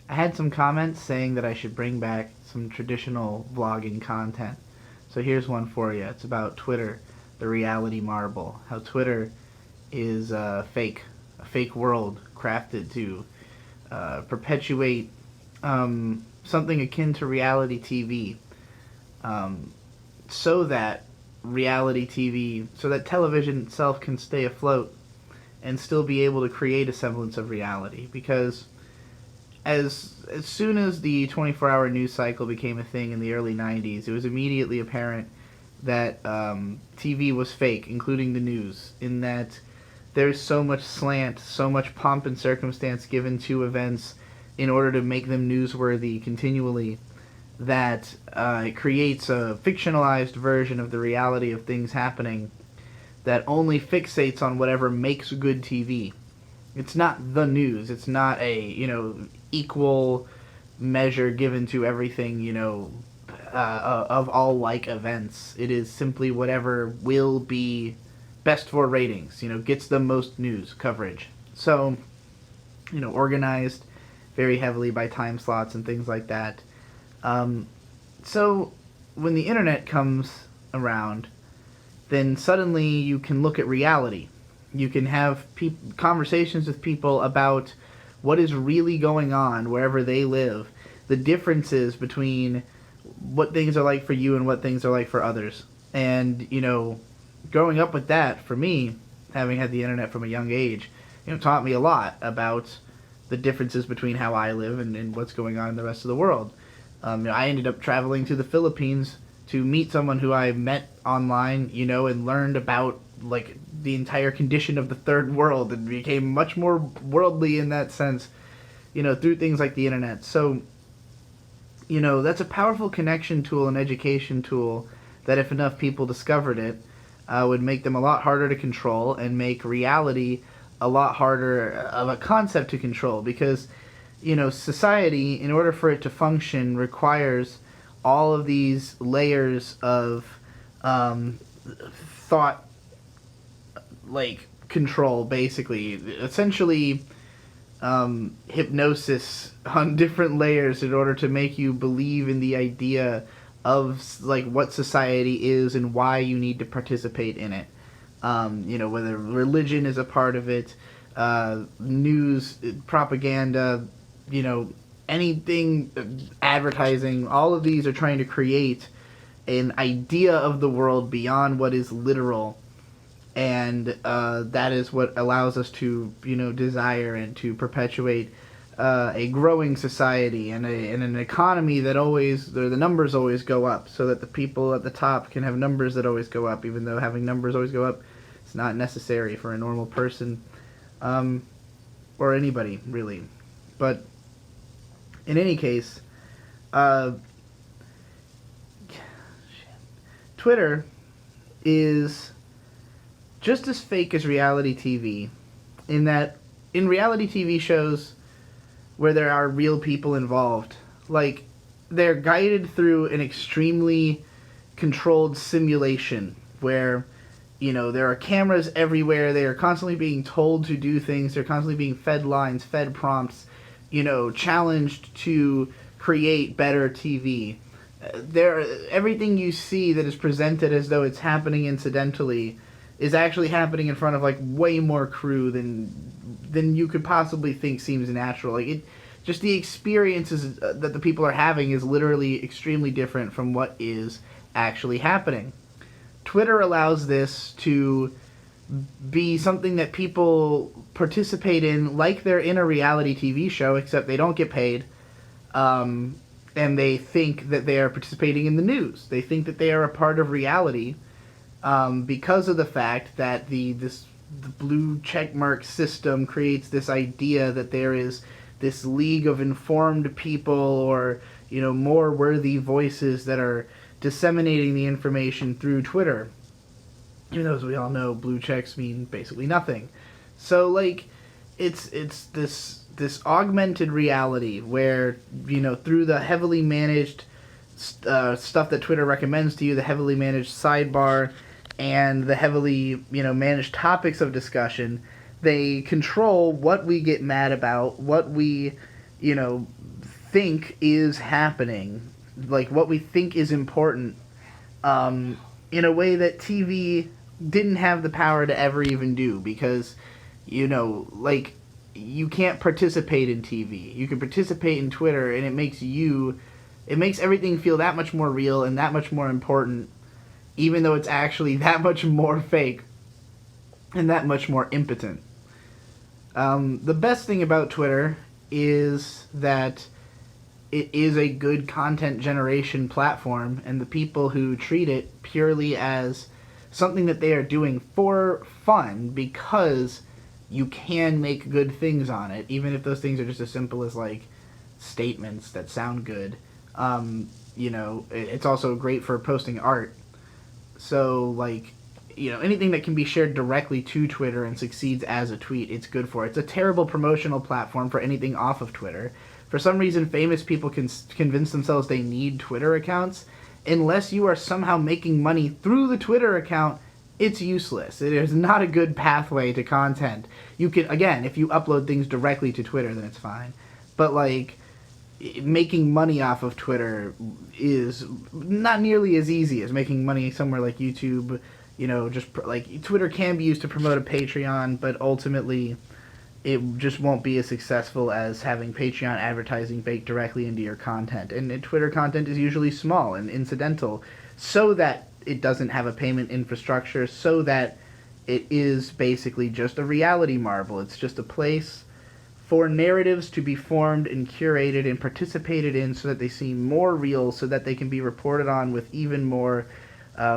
I had some comments saying that I should bring back some traditional vlogging content. So here's one for you. It's about Twitter, the reality marble. How Twitter is a fake world crafted to perpetuate something akin to reality TV, um, so that so that television itself can stay afloat and still be able to create a semblance of reality. Because as soon as the 24-hour news cycle became a thing in the early 90s, it was immediately apparent that TV was fake, including the news, in that there's so much slant, so much pomp and circumstance given to events in order to make them newsworthy continually, that it creates a fictionalized version of the reality of things happening that only fixates on whatever makes good TV. It's not the news. It's not a, equal measure given to everything, of all like events. It is simply whatever will be best for ratings, gets the most news coverage. So, organized very heavily by time slots and things like that. Um, so, when the internet comes around, then suddenly you can look at reality. You can have conversations with people about what is really going on wherever they live, the differences between what things are like for you and what things are like for others. And, growing up with that, for me, having had the internet from a young age, taught me a lot about the differences between how I live and what's going on in the rest of the world. I ended up traveling to the Philippines to meet someone who I met online, and learned about like the entire condition of the third world, and became much more worldly in that sense, through things like the internet. So, that's a powerful connection tool and education tool that if enough people discovered it, would make them a lot harder to control and make reality a lot harder of a concept to control. Because, society, in order for it to function, requires all of these layers of thought, like control, basically. Essentially, hypnosis on different layers in order to make you believe in the idea of like what society is and why you need to participate in it. Whether religion is a part of it, news, propaganda, anything, advertising, all of these are trying to create an idea of the world beyond what is literal. And that is what allows us to, desire and to perpetuate a growing society and an economy that the numbers always go up, so that the people at the top can have numbers that always go up, even though having numbers always go up is not necessary for a normal person, or anybody, really. But in any case, Twitter is just as fake as reality TV, in that in reality TV shows where there are real people involved, like, they're guided through an extremely controlled simulation where, there are cameras everywhere, they are constantly being told to do things, they're constantly being fed lines, fed prompts, challenged to create better TV. Everything you see that is presented as though it's happening incidentally is actually happening in front of like way more crew than you could possibly think seems natural. Like, it just, the experiences that the people are having is literally extremely different from what is actually happening. Twitter allows this to be something that people participate in like they're in a reality TV show, except they don't get paid. And they think that they are participating in the news. They think that they are a part of reality, because of the fact that the blue checkmark system creates this idea that there is this league of informed people, or more worthy voices that are disseminating the information through Twitter. Even though, as we all know, blue checks mean basically nothing. So, like, it's this augmented reality where, through the heavily managed stuff that Twitter recommends to you, the heavily managed sidebar, and the heavily, managed topics of discussion, they control what we get mad about, what we, think is happening, like what we think is important, in a way that TV didn't have the power to ever even do, because, like, you can't participate in TV. You can participate in Twitter, and it makes everything feel that much more real and that much more important, even though it's actually that much more fake and that much more impotent. The best thing about Twitter is that it is a good content generation platform, and the people who treat it purely as something that they are doing for fun, because you can make good things on it, even if those things are just as simple as, like, statements that sound good. It's also great for posting art. So, like, anything that can be shared directly to Twitter and succeeds as a tweet, it's good for. It's a terrible promotional platform for anything off of Twitter. For some reason, famous people can convince themselves they need Twitter accounts. Unless you are somehow making money through the Twitter account, it's useless. It is not a good pathway to content. You can, again, if you upload things directly to Twitter, then it's fine. But, like, making money off of Twitter is not nearly as easy as making money somewhere like YouTube. Twitter can be used to promote a Patreon, but ultimately it just won't be as successful as having Patreon advertising baked directly into your content. And Twitter content is usually small and incidental, so that it doesn't have a payment infrastructure, so that it is basically just a reality marble. It's just a place for narratives to be formed and curated and participated in, so that they seem more real, so that they can be reported on with even more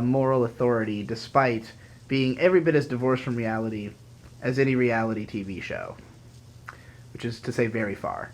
moral authority, despite being every bit as divorced from reality as any reality TV show, which is to say very far.